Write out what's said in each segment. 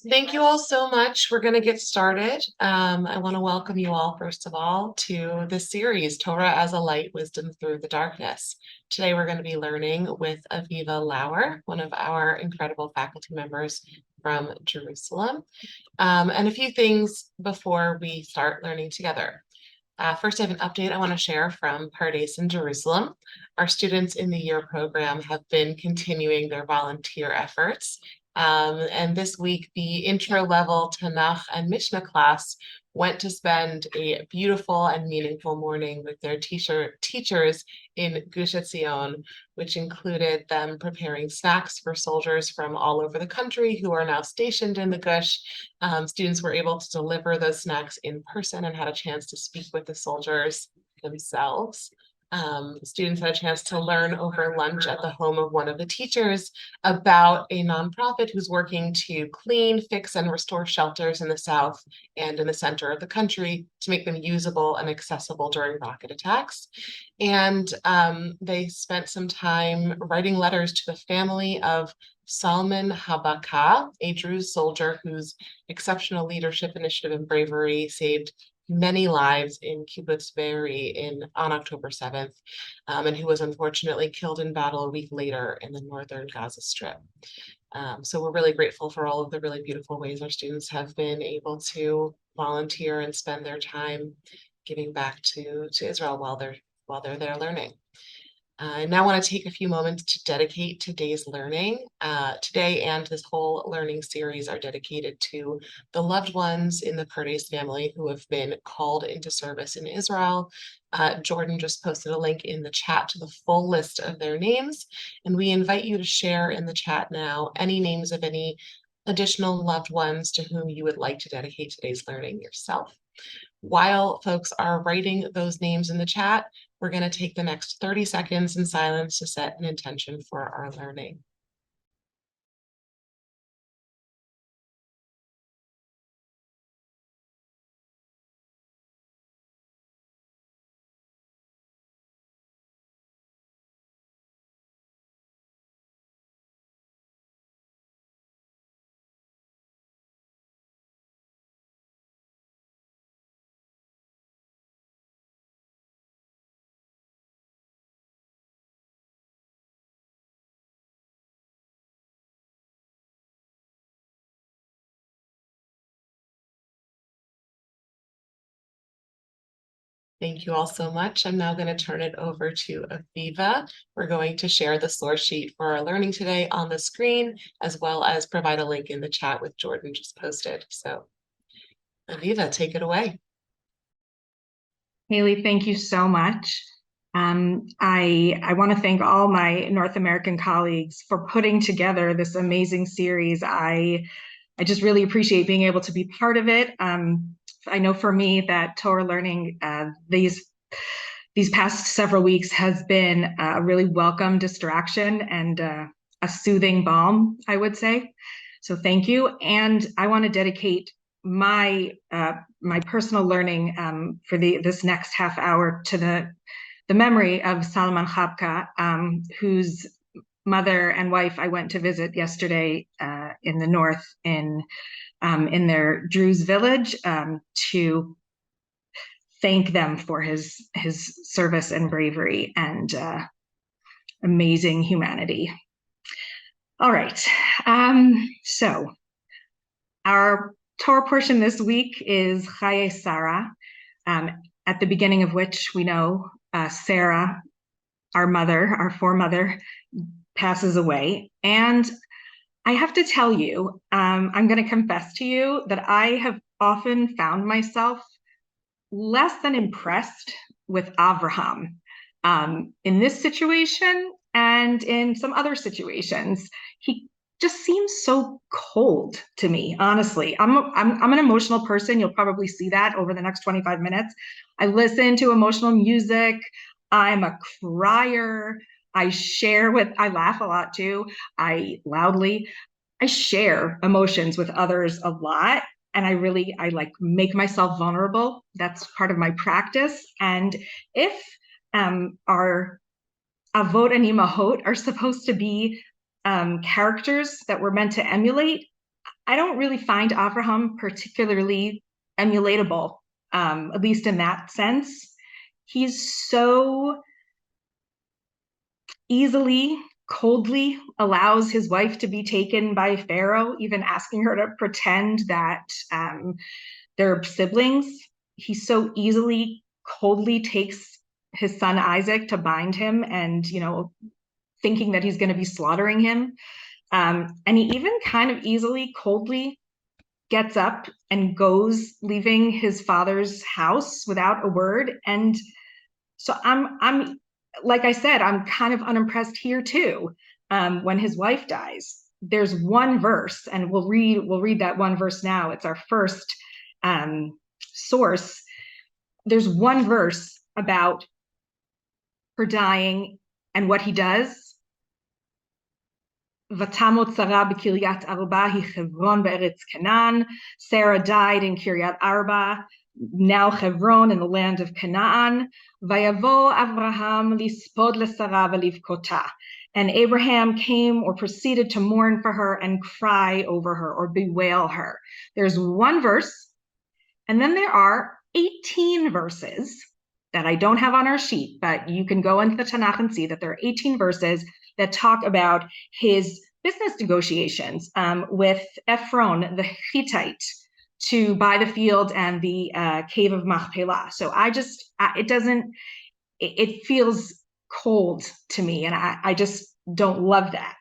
Thank you all so much. We're going to get started. I want to welcome you all, first of all, to this series, Torah as a Light, Wisdom Through the Darkness. Today, we're going to be learning with Aviva Lauer, one of our incredible faculty members from Jerusalem. And a few things before we start learning together. First, I have an update I want to share from Pardesniks in Jerusalem. Our students in the year program have been continuing their volunteer efforts. And this week, the intro level Tanakh and Mishnah class went to spend a beautiful and meaningful morning with their teachers in Gush Etzion, which included them preparing snacks for soldiers from all over the country who are now stationed in the Gush. Students were able to deliver those snacks in person and had a chance to speak with the soldiers themselves. Students had a chance to learn over lunch at the home of one of the teachers about a nonprofit who's working to clean, fix, and restore shelters in the South and in the center of the country to make them usable and accessible during rocket attacks. And they spent some time writing letters to the family of Salman Habaka, a Druze soldier whose exceptional leadership, initiative, and bravery saved many lives in Kibbutz Be'eri on October 7th, and who was unfortunately killed in battle a week later in the northern Gaza Strip. So we're really grateful for all of the really beautiful ways our students have been able to volunteer and spend their time giving back to Israel while they're there learning. I now want to take a few moments to dedicate today's learning. Today and this whole learning series are dedicated to the loved ones in the Pardesniks family who have been called into service in Israel. Jordan just posted a link in the chat to the full list of their names, and we invite you to share in the chat now any names of any additional loved ones to whom you would like to dedicate today's learning yourself. While folks are writing those names in the chat, we're going to take the next 30 seconds in silence to set an intention for our learning. Thank you all so much. I'm now going to turn it over to Aviva. We're going to share the source sheet for our learning today on the screen, as well as provide a link in the chat with Jordan just posted. So Aviva, take it away. Haley, thank you so much. I want to thank all my North American colleagues for putting together this amazing series. I just really appreciate being able to be part of it. I know for me that Torah learning these past several weeks has been a really welcome distraction and a soothing balm, I would say. So thank you. And I want to dedicate my personal learning for this next half hour to the memory of Salman Habka, whose mother and wife I went to visit yesterday in the north in their Druze village to thank them for his service and bravery and amazing humanity. All right, so our Torah portion this week is Chaye Sarah, at the beginning of which we know Sarah, our foremother, passes away. And I have to tell you, I'm going to confess to you that I have often found myself less than impressed with Avraham in this situation and in some other situations. He just seems so cold to me, honestly. I'm an emotional person. You'll probably see that over the next 25 minutes. I listen to emotional music. I'm a crier. I laugh a lot too. I share emotions with others a lot. And I like make myself vulnerable. That's part of my practice. And if our avot and imahot are supposed to be characters that we're meant to emulate, I don't really find Avraham particularly emulatable, at least in that sense. He's so easily, coldly allows his wife to be taken by Pharaoh, even asking her to pretend that they're siblings. He so easily, coldly takes his son Isaac to bind him and, thinking that he's going to be slaughtering him. And he even kind of easily, coldly gets up and goes, leaving his father's house without a word. And so I'm like I said, I'm kind of unimpressed here too. When his wife dies, there's one verse, and we'll read that one verse now. It's our first source. There's one verse about her dying and what he does. Vatamot Sarah b'Kiryat Arba hi Hebron be'eretz Canaan. Sarah died in Kiryat Arba, now Hebron in the land of Canaan. Vayavo Avraham lispod leSarah v'livkota. And Abraham came or proceeded to mourn for her and cry over her or bewail her. There's one verse, and then there are 18 verses that I don't have on our sheet, but you can go into the Tanakh and see that there are 18 verses that talk about his business negotiations with Ephron, the Hittite, to buy the field and the cave of Machpelah. So it feels cold to me, and I just don't love that.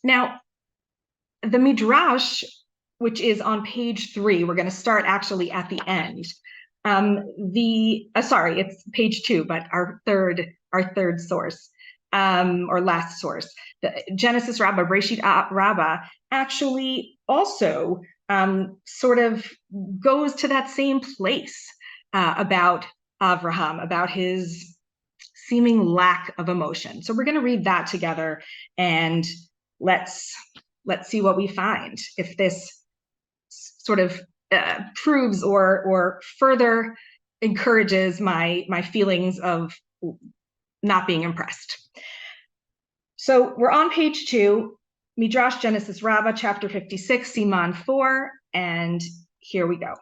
Now, the Midrash, which is on page 3, we're going to start actually at the end. It's page 2, but our third source, or last source, the Genesis Rabbah, Breshit Rabbah, actually also sort of goes to that same place about Avraham, about his seeming lack of emotion. So we're going to read that together, and let's see what we find, if this sort of proves or further encourages my feelings of not being impressed. So we're on page 2, Midrash Genesis Rabbah, chapter 56, Siman 4, and here we go.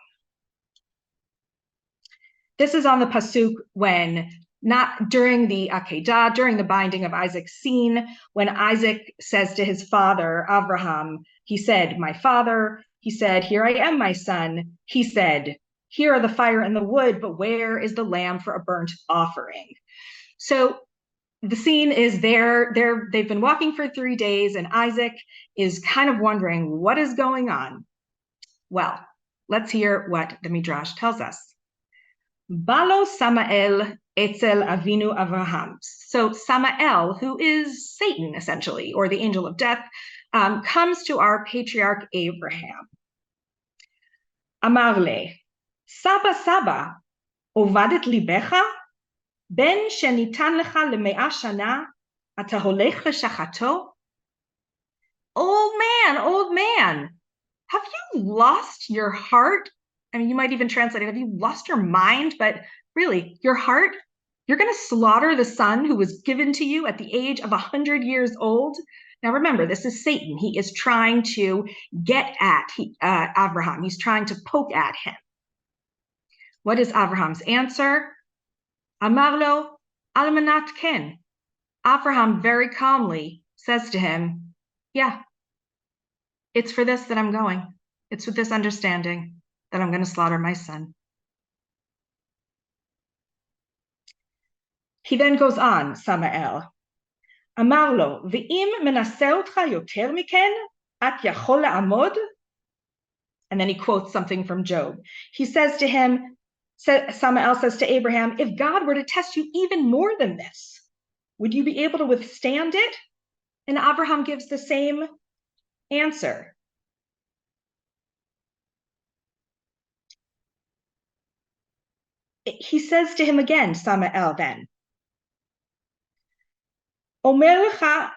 This is on the pasuk when, not during the Akedah, during the binding of Isaac's scene, when Isaac says to his father, Avraham, he said, "My father." He said, "Here I am, my son." He said, "Here are the fire and the wood, but where is the lamb for a burnt offering?" So the scene is they've been walking for 3 days, and Isaac is kind of wondering what is going on. Well, let's hear what the Midrash tells us. Balo Samael Etzel Avinu Avraham. So Samael, who is Satan essentially, or the angel of death, comes to our patriarch Abraham. Amar le, Saba Saba, ovadet libecha, ben shenitan lecha lemea shana, ata holech leshachato. Old man, have you lost your heart? I mean, you might even translate it, have you lost your mind? But really, your heart? You're going to slaughter the son who was given to you at the age of 100 years old? Now, remember, this is Satan. He is trying to get at Avraham. He's trying to poke at him. What is Avraham's answer? Amar lo almanat ken. Avraham very calmly says to him, yeah, it's for this that I'm going. It's with this understanding that I'm going to slaughter my son. He then goes on, Samael. Amar lo, ve'im menaseh otcha yoter miken, at yachol la'amod? And then he quotes something from Job. He says to him, Samael says to Abraham, if God were to test you even more than this, would you be able to withstand it? And Abraham gives the same answer. He says to him again, Samael then, Omer lecha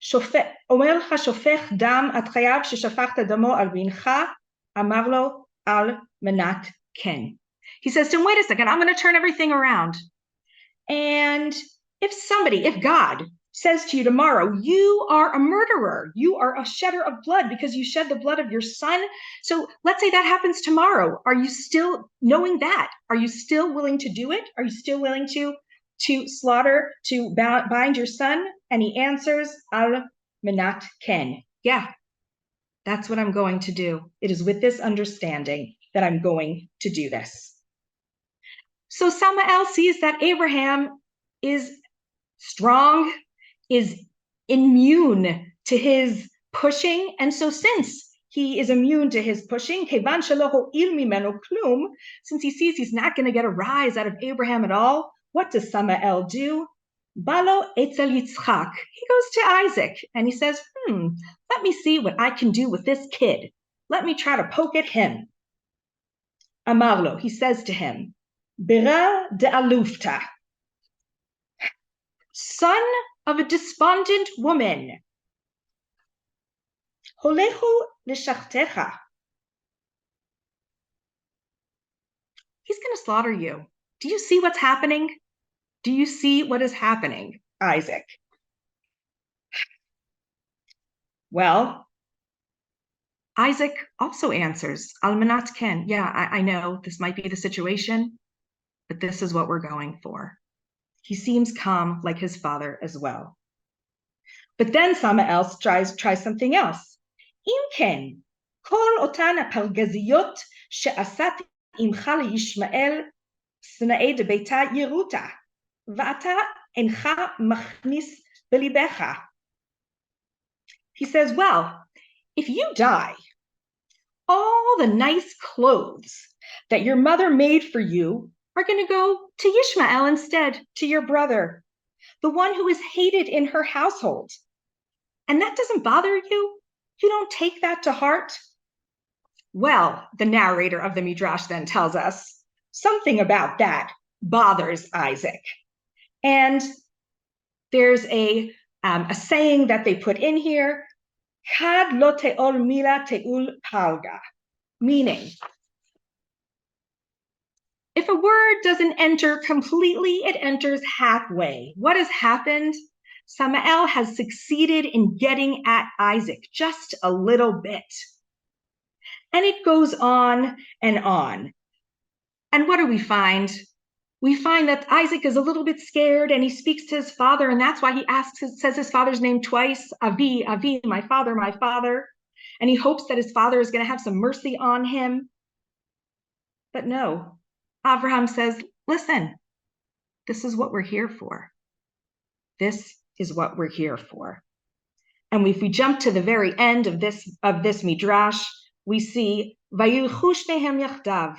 shofech dam at chayav sheshafachta damo al bincha, amar lo al menat ken. He says to him, wait a second, I'm going to turn everything around. And if God says to you tomorrow, you are a murderer, you are a shedder of blood because you shed the blood of your son. So let's say that happens tomorrow. Are you still, knowing that, are you still willing to do it? Are you still willing to slaughter, to bind your son? And he answers, al menat ken. Yeah, that's what I'm going to do. It is with this understanding that I'm going to do this. So Samael sees that Abraham is strong, is immune to his pushing. And so since he is immune to his pushing, since he sees he's not going to get a rise out of Abraham at all, what does Samael do? Balo etzel Yitzchak. He goes to Isaac and he says, let me see what I can do with this kid. Let me try to poke at him. Amarlo, he says to him, Bira de alufta, son of a despondent woman. Holechu leshachtecha. He's going to slaughter you. Do you see what's happening? Do you see what is happening, Isaac? Well, Isaac also answers, Almanat ken. Yeah, I know this might be the situation, but this is what we're going for. He seems calm like his father as well. But then Samael tries something else. Imken, kol otan הפרגזיות שעשת עמך לישמעאל שנאי דביתה ירותה, ואתה אינך מכניס בליבך. He says, well, if you die, all the nice clothes that your mother made for you are going to go to Ishmael instead, to your brother, the one who is hated in her household. And that doesn't bother you? You don't take that to heart? Well, the narrator of the Midrash then tells us something about that bothers Isaac. And there's a saying that they put in here, Kad lo te'ol mila te'ul palga, meaning, if a word doesn't enter completely, it enters halfway. What has happened? Samael has succeeded in getting at Isaac just a little bit. And it goes on and on. And what do we find? We find that Isaac is a little bit scared and he speaks to his father, and that's why he says his father's name twice, Avi, Avi, my father, my father. And he hopes that his father is going to have some mercy on him. But no, Abraham says, listen, this is what we're here for. This is what we're here for. And if we jump to the very end of this midrash, we see Vayilchu shnehem yachdav.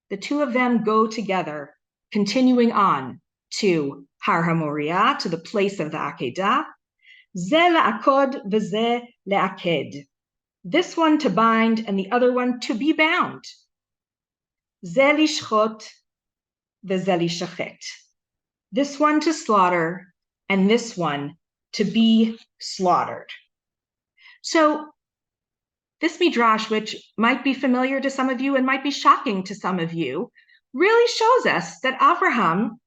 The two of them go together, continuing on to Har HaMoriah, to the place of the Akedah. Ze la'akod v'ze le'aked. This one to bind and the other one to be bound. Ze lishchot v'ze lishachet. This one to slaughter and this one to be slaughtered. So this midrash, which might be familiar to some of you and might be shocking to some of you, really shows us that Abraham,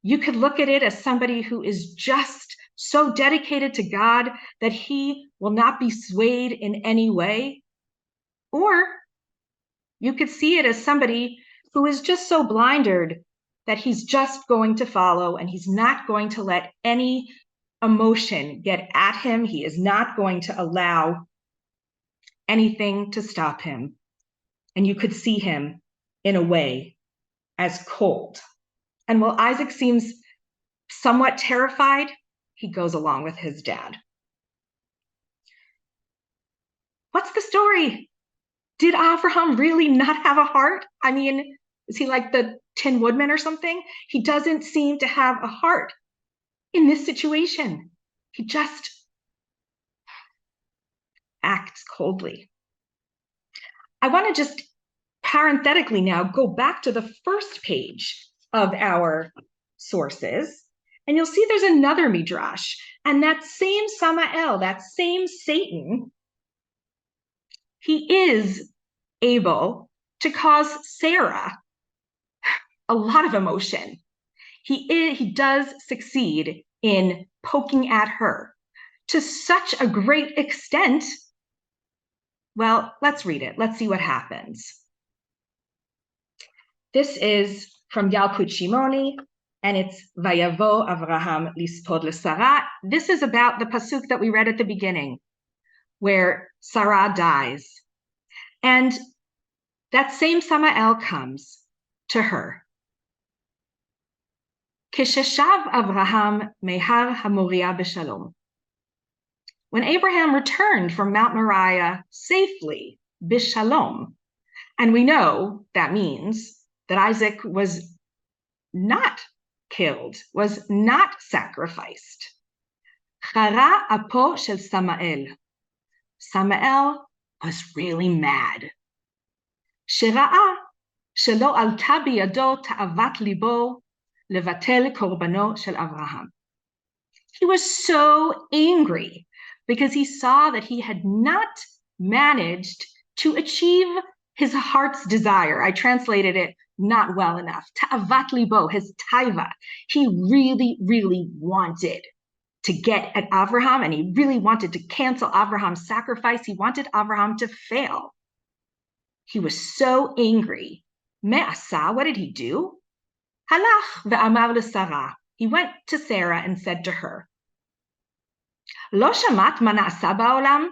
you could look at it as somebody who is just so dedicated to God that he will not be swayed in any way. Or you could see it as somebody who is just so blinded that he's just going to follow and he's not going to let any emotion get at him. He is not going to allow anything to stop him. And you could see him in a way as cold. And while Isaac seems somewhat terrified, he goes along with his dad. What's the story? Did Abraham really not have a heart? I mean, is he like the Tin Woodman or something? He doesn't seem to have a heart in this situation. He just acts coldly. I want to just parenthetically now go back to the first page of our sources, and you'll see there's another midrash, and that same Samael, that same Satan, he is able to cause Sarah a lot of emotion. He does succeed in poking at her to such a great extent. Well, let's read it. Let's see what happens. This is from Yalkut Shimoni, and it's Vayavo Avraham lispod leSarah. This is about the pasuk that we read at the beginning, where Sarah dies. And that same Samael comes to her. Kisheshav Avraham mehar haMoriah b'shalom. When Abraham returned from Mount Moriah safely, b'shalom, and we know that means that Isaac was not killed, was not sacrificed. Chara apo shel Samael. Samael was really mad. Shera'a shelo alta biyado ta'avat libo levatel korbano shel Avraham. He was so angry because he saw that he had not managed to achieve his heart's desire. I translated it not well enough. Ta'avat libo, his taiva. He really, really wanted to get at Avraham, and he really wanted to cancel Avraham's sacrifice. He wanted Avraham to fail. He was so angry. Me'asa, what did he do? Halach ve'amar leSarah. He went to Sarah and said to her, Lo shamat ma na'asa ba'olam?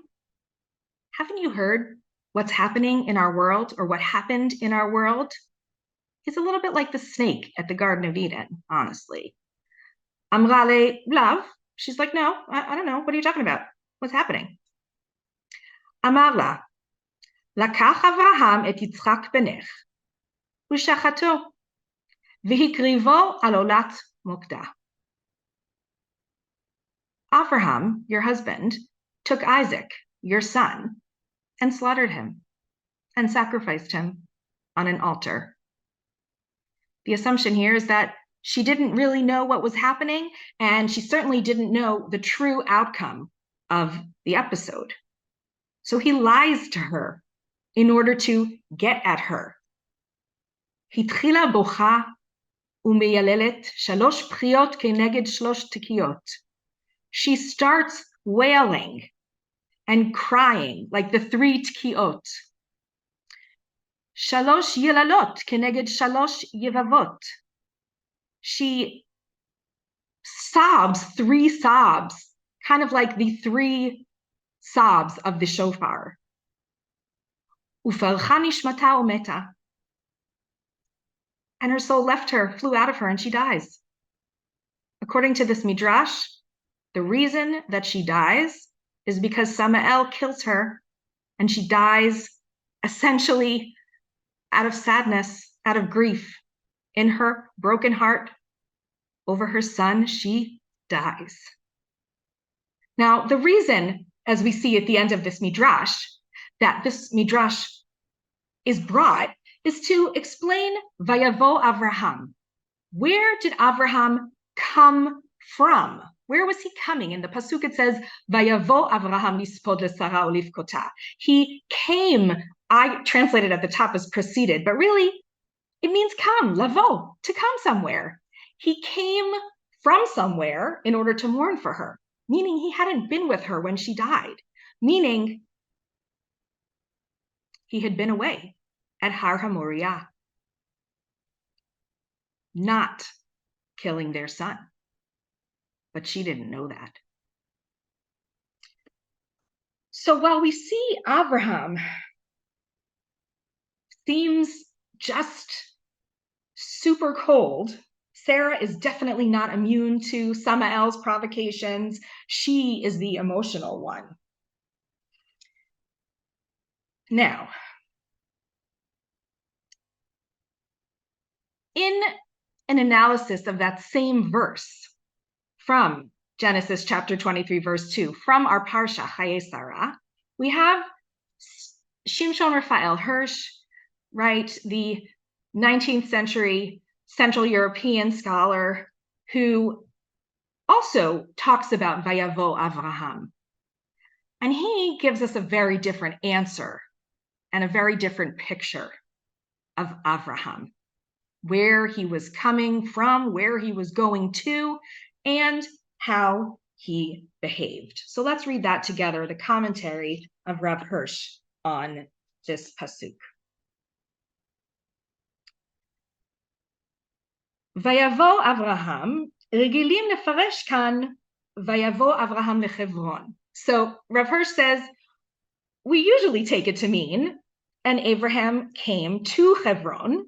Haven't you heard what's happening in our world, or what happened in our world? He's a little bit like the snake at the Garden of Eden, honestly. Amra le lav. She's like, no, I don't know. What are you talking about? What's happening? Amar la, לקח אברהם את יצחק בנך, ושחטו, והקריבו על עולת מוקדה. Avraham, your husband, took Isaac, your son, and slaughtered him, and sacrificed him on an altar. The assumption here is that she didn't really know what was happening, and she certainly didn't know the true outcome of the episode. So he lies to her in order to get at her. התחילה בוכה ומייללת שלוש בכיות כנגד שלוש תקיעות. She starts wailing and crying like the three tkiot. שלוש יללות כנגד שלוש יבבות. She sobs three sobs, kind of like the three sobs of the shofar. ופרחה נשמתה ומתה. And her soul left her, flew out of her, and she dies. According to this midrash, the reason that she dies is because Samael kills her, and she dies essentially out of sadness, out of grief. In her broken heart over her son, she dies. Now, the reason, as we see at the end of this midrash, that this midrash is brought is to explain Vayavo Avraham. Where did Avraham come from? Where was he coming? In the pasuk it says, Vayavo Avraham lispod leSarah ulivkota. He came, I translated at the top as proceeded, but really it means come, lavo, to come somewhere. He came from somewhere in order to mourn for her, meaning he hadn't been with her when she died, meaning he had been away at Har HaMoriah, not killing their son. But she didn't know that. So while we see Avraham seems just super cold, Sarah is definitely not immune to Samael's provocations. She is the emotional one. Now, in an analysis of that same verse from Genesis chapter 23, verse 2, from our Parsha, Chaye Sarah, we have Shimshon Raphael Hirsch, right, the 19th century Central European scholar who also talks about Vayavo Avraham. And he gives us a very different answer and a very different picture of Avraham, where he was coming from, where he was going to, and how he behaved. So let's read that together, the commentary of Rav Hirsch on this pasuk. Vayavo Avraham, regilim nefarish kan, vayavo Avraham lechevron. So Rav Hirsch says, we usually take it to mean, and Abraham came to Hebron.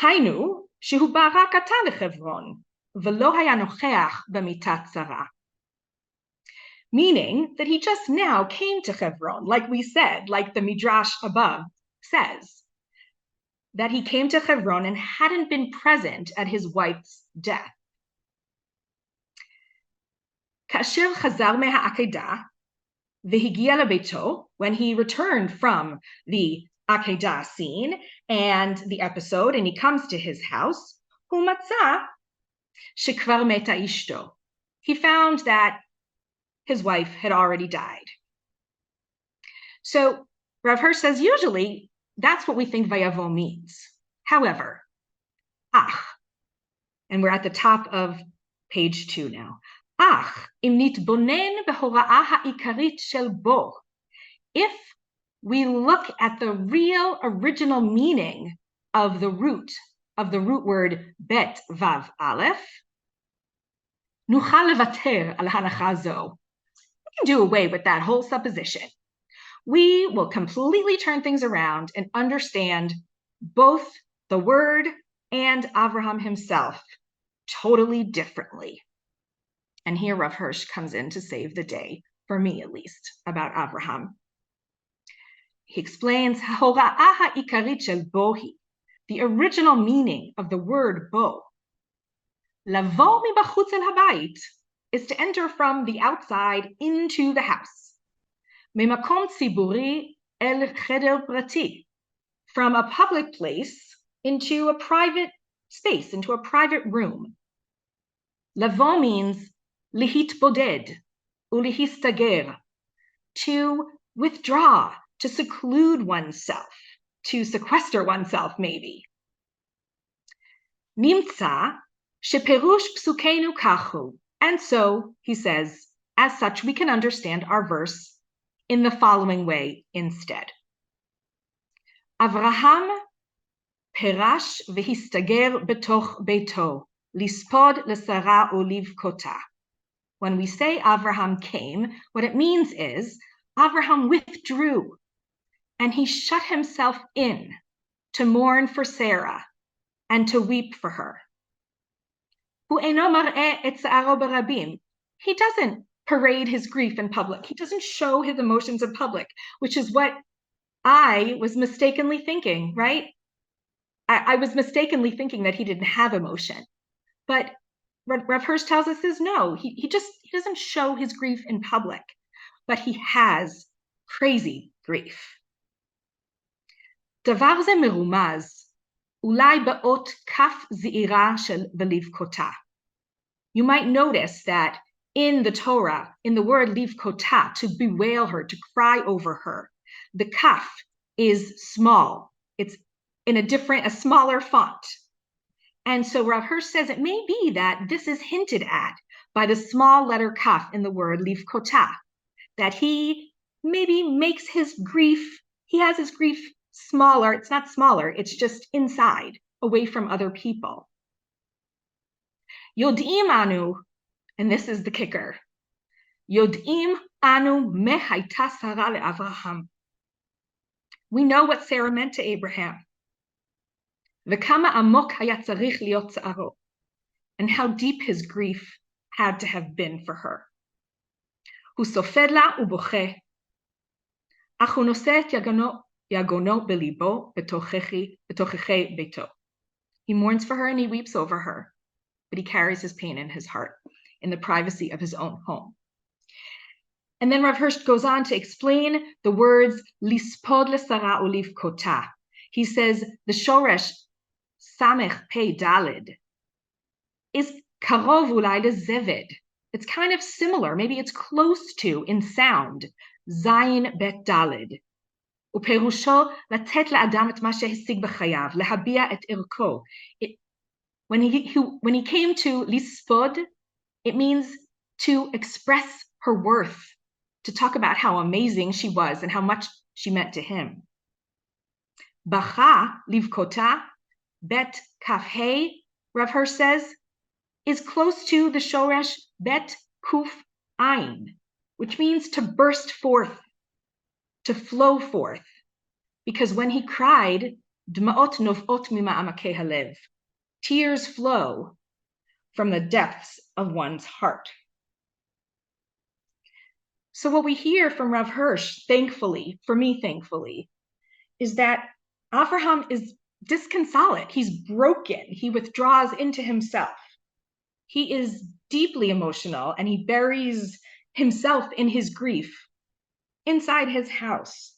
Hainu, shehu barak ata lechevron, velo haya nocheach b'mitat Sarah. Meaning that he just now came to Hebron, like we said, like the Midrash above says, that he came to Hebron and hadn't been present at his wife's death. Kasher chazar me'ha'akedah, v'higia lebeito, when he returned from the Akedah scene and the episode, and he comes to his house, hu matzah shekvar meta ishto. He found that his wife had already died. So Rav Hirsch says, usually that's what we think vayavo means. However, and we're at the top of page 2 now. Im nitbonen behora'ah ha'ikarit shel bo. If we look at the real original meaning of the root word bet vav aleph, nuchal levater al hanacha zo. We can do away with that whole supposition. We will completely turn things around and understand both the word and Avraham himself totally differently. And here Rav Hirsch comes in to save the day, for me at least, about Avraham. He explains, Ha'ora'ah ha'ikarit shel bohi, the original meaning of the word bo. Lavo mibachutz el habayit is to enter from the outside into the house. Memakom tziburi el cheder prati, from a public place into a private space, into a private room. Lavo means lihitboded, ulihistager, to withdraw, to seclude oneself, to sequester oneself, maybe. Nimtza sheperush psukeinu kachu. And so, he says, as such, we can understand our verse in the following way instead. Avraham perash vehistager betoch beito, lispod lesara oliv kota. When we say Avraham came, what it means is Avraham withdrew and he shut himself in to mourn for Sarah and to weep for her. He doesn't parade his grief in public. He doesn't show his emotions in public, which is what I was mistakenly thinking, right? I was mistakenly thinking that he didn't have emotion. But Rav Hirsch tells us is no, he doesn't show his grief in public, but he has crazy grief. דבר זה מרומז, אולי באות כף זעירה של ולבכותה. You might notice that in the Torah, in the word livkota, to bewail her, to cry over her, the kaf is small. It's in a smaller font. And so Rav Hirsch says it may be that this is hinted at by the small letter kaf in the word livkota, that he maybe makes his grief, he has his grief smaller. It's not smaller, it's just inside, away from other people. Yod'im anu, and this is the kicker. Yod'im anu me hayta Sarah le'Avraham. We know what Sarah meant to Abraham. V'kama amok haya tzarich liot tzaro, and how deep his grief had to have been for her. Hu sofed la uboche, ach hu noseh et yagono belibo betocheche beito. He mourns for her and he weeps over her, but he carries his pain in his heart, in the privacy of his own home. And then Rav Hirsch goes on to explain the words lispod lesara oliv kota. He says the shoresh samech pei dalid is karov ulai lezeved. It's kind of similar, maybe it's close to in sound, zayin bet dalid. Uperusho latet la'adam et ma shehisig b'chayav, lehabia et irko. When he came to lispod, it means to express her worth, to talk about how amazing she was and how much she meant to him. Bacha livkota, bet kafhe, Rav Hirsch says, is close to the shoresh bet kuf ein, which means to burst forth, to flow forth. Because when he cried, dma'ot novot mima'amakei halev, tears flow from the depths of one's heart. So what we hear from Rav Hirsch, thankfully, for me, thankfully, is that Avraham is disconsolate. He's broken. He withdraws into himself. He is deeply emotional, and he buries himself in his grief inside his house.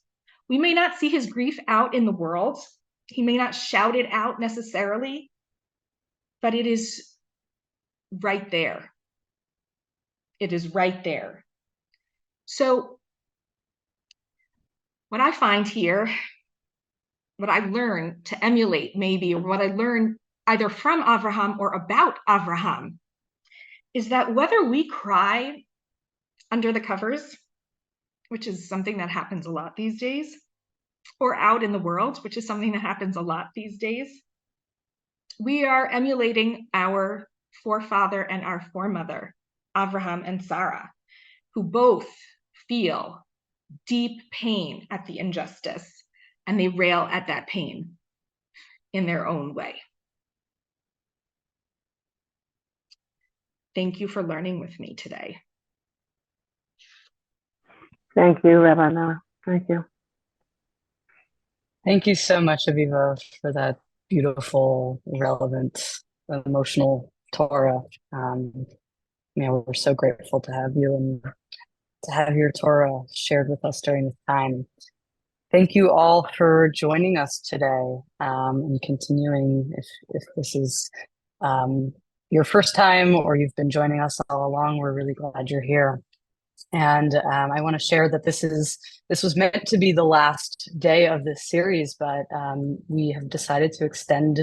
We may not see his grief out in the world. He may not shout it out necessarily, but it is right there. It is right there. So what I find here, what I learned to emulate maybe, or what I learned either from Avraham or about Avraham, is that whether we cry under the covers, which is something that happens a lot these days, or out in the world, which is something that happens a lot these days, we are emulating our forefather and our foremother, Avraham and Sarah, who both feel deep pain at the injustice, and they rail at that pain in their own way. Thank you for learning with me today. Thank you, Rabbi Noah. Thank you. Thank you so much, Aviva, for that beautiful, relevant, emotional Torah. We're so grateful to have you and to have your Torah shared with us during this time. Thank you all for joining us today, and continuing. If this is your first time or you've been joining us all along, we're really glad you're here. And I want to share that this was meant to be the last day of this series, but we have decided to extend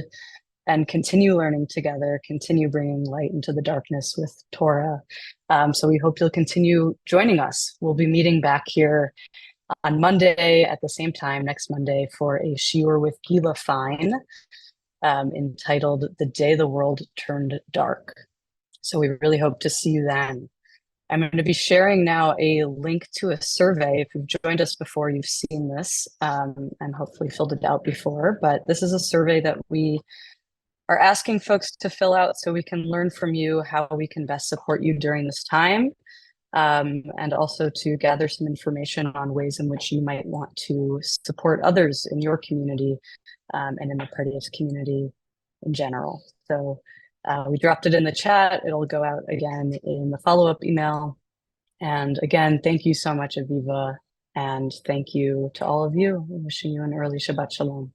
and continue learning together, continue bringing light into the darkness with Torah. So we hope you'll continue joining us. We'll be meeting back here on Monday at the same time, next Monday, for a shiur with Gila Fine, entitled "The Day the World Turned Dark." So we really hope to see you then. I'm going to be sharing now a link to a survey. If you've joined us before, you've seen this, and hopefully filled it out before. But this is a survey that we are asking folks to fill out so we can learn from you how we can best support you during this time, and also to gather some information on ways in which you might want to support others in your community, and in the Pardesniks community in general. So we dropped it in the chat. It'll go out again in the follow-up email. And again, thank you so much, Aviva. And thank you to all of you. I'm wishing you an early Shabbat Shalom.